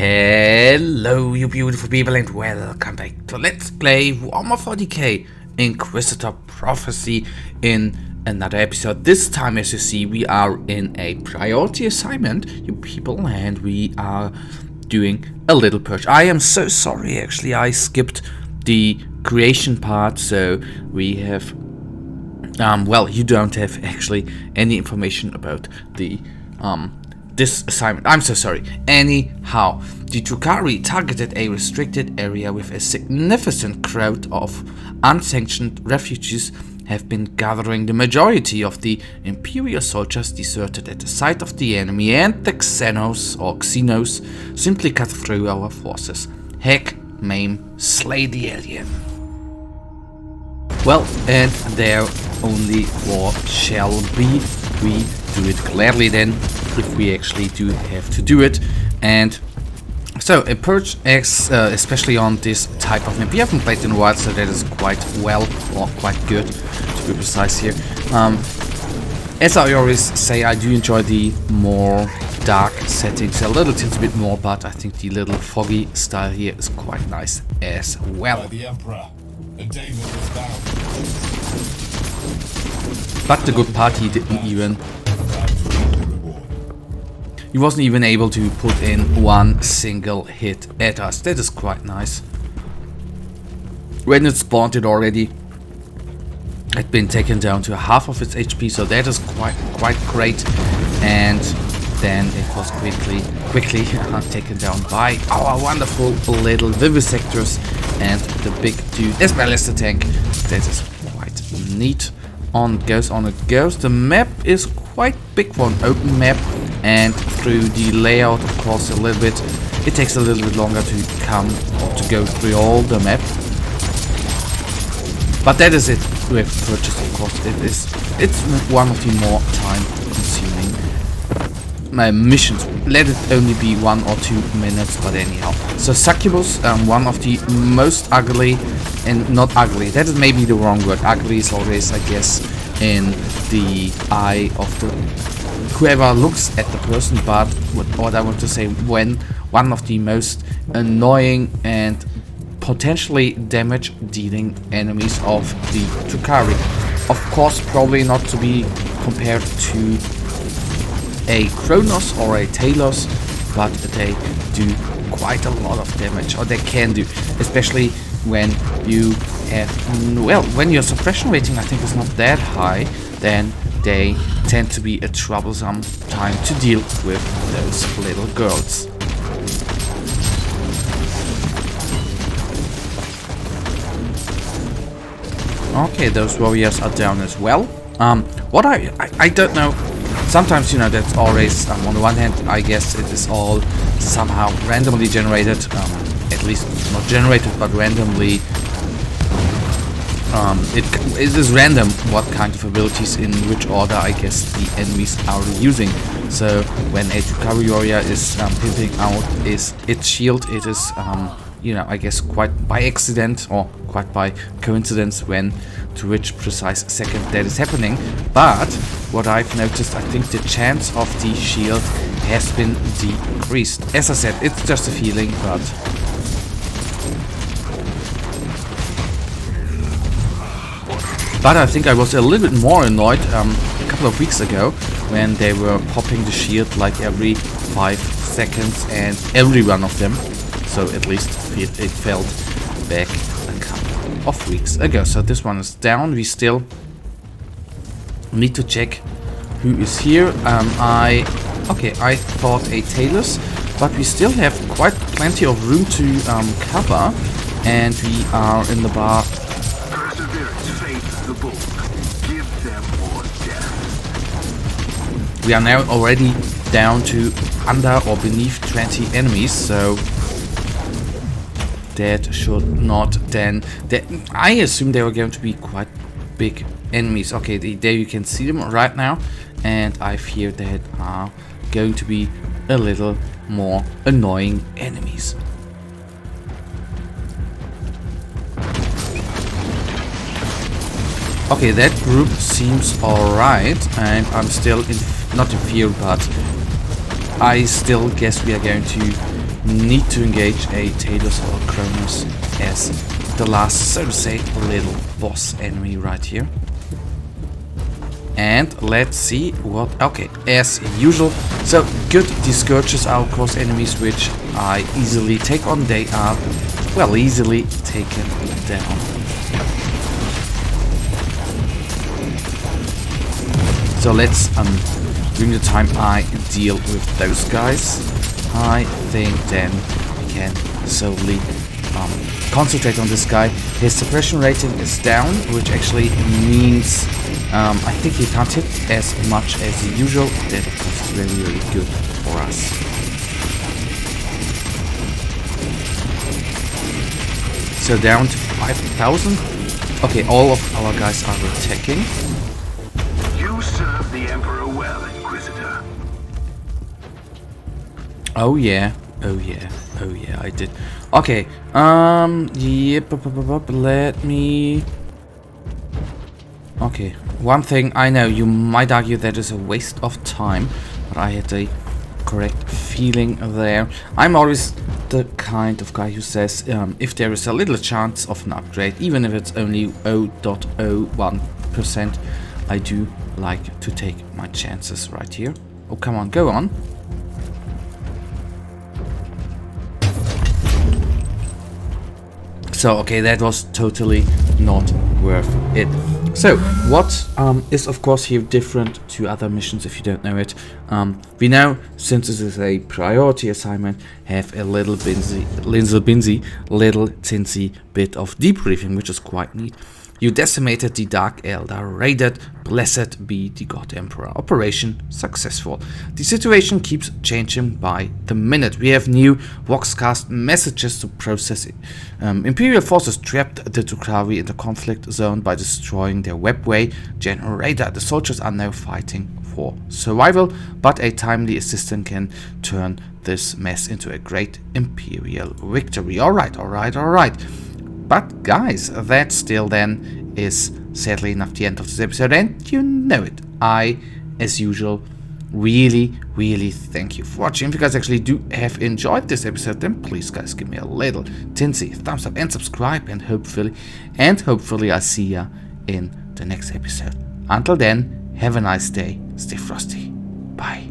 Hello you beautiful people and welcome back to Let's Play Warhammer 40k Inquisitor Prophecy in another episode. This time, as you see, we are in a priority assignment, you people, and we are doing a little purge. I am so sorry, actually, I skipped the creation part, so we have well, you don't have actually any information about the this assignment. I'm so sorry. Anyhow, the Drukhari targeted a restricted area with a significant crowd of unsanctioned refugees have been gathering. The majority of the Imperial soldiers deserted at the sight of the enemy, and the Xenos simply cut through our forces. Hack, maim, slay the alien. Well, and their only war shall be. We do it gladly then, if we actually do have to do it. And so a purge X, especially on this type of map, we haven't played in a while, so that is quite well, or quite good to be precise here. As I always say, I do enjoy the more dark settings a little bit more, but I think the little foggy style here is quite nice as well. The Emperor, the David was bound. But the good part, he wasn't even able to put in one single hit at us. That is quite nice. When it spawned, it already had been taken down to half of its HP, so that is quite great. And then it was quickly taken down by our wonderful little vivisectors and the big dude, as well as the tank. That is quite neat. On it goes. The map is quite big for an open map, and through the layout, of course, a little bit, it takes a little bit longer to come or to go through all the map. But that is it with purchase, of course. It's one of the more time consuming missions. Let it only be 1 or 2 minutes, but anyhow. So Succubus, one of the most ugly, and not ugly, that is maybe the wrong word. Ugly is always, I guess, in the eye of the whoever looks at the person, but what I want to say, when one of the most annoying and potentially damage dealing enemies of the Drukhari. Of course, probably not to be compared to a Kronos or a Talos, but they do quite a lot of damage, or they can do, especially when you have, well, when your suppression rating I think is not that high, then they tend to be a troublesome time to deal with those little girls. Okay, those warriors are down as well. What I don't know. Sometimes, you know, that's always, on the one hand, I guess it is all somehow randomly generated, at least not generated, but randomly, it is random what kind of abilities in which order, I guess, the enemies are using. So when a Drukhari warrior is pimping out its shield, it is, you know, I guess quite by accident or quite by coincidence when to which precise second that is happening. But what I've noticed, I think the chance of the shield has been decreased. As I said, it's just a feeling, but I think I was a little bit more annoyed a couple of weeks ago when they were popping the shield like every 5 seconds, and every one of them. So at least it felt back a couple of weeks ago. So this one is down. We still need to check who is here. I thought a Talos, but we still have quite plenty of room to cover, and we are in the bar. We are now already down to under or beneath 20 enemies, so that should not then... I assume they were going to be quite big enemies. Okay, there you can see them right now, and I fear that are going to be a little more annoying enemies. Okay, that group seems alright, and I'm still not in fear, but I still guess we are going to need to engage a Talos or Kronos as the last, so to say, little boss enemy right here. And let's see what... Okay, as usual. So, good, these Scourges are of course enemies which I easily take on. They are, well, easily taken down. So let's, during the time I deal with those guys, I think then we can solely concentrate on this guy. His suppression rating is down, which actually means I think he can't hit as much as usual. That of course is very, very good for us. So down to 5,000. Okay, all of our guys are attacking. You serve the Emperor well, Inquisitor. Oh yeah, oh yeah, oh yeah, I did. Okay, yep, let me... Okay, one thing I know, you might argue that is a waste of time, but I had a correct feeling there. I'm always the kind of guy who says, if there is a little chance of an upgrade, even if it's only 0.01%, I do like to take my chances right here. Oh, come on, go on. So, okay, that was totally not worth it. So, what is of course here different to other missions if you don't know it. We now, since this is a priority assignment, have a little tinsy bit of debriefing, which is quite neat. You decimated the Dark Elder, raided, blessed be the God Emperor. Operation successful. The situation keeps changing by the minute. We have new Voxcast messages to process. Imperial forces trapped the Drukhari in the conflict zone by destroying their webway generator. The soldiers are now fighting for survival, but a timely assistant can turn this mess into a great Imperial victory. Alright. But guys, that still then is sadly enough the end of this episode, and you know it. I, as usual, really thank you for watching. If you guys actually do have enjoyed this episode, then please guys give me a little tinsy thumbs up and subscribe, and hopefully I see ya in the next episode. Until then, have a nice day, stay frosty, bye.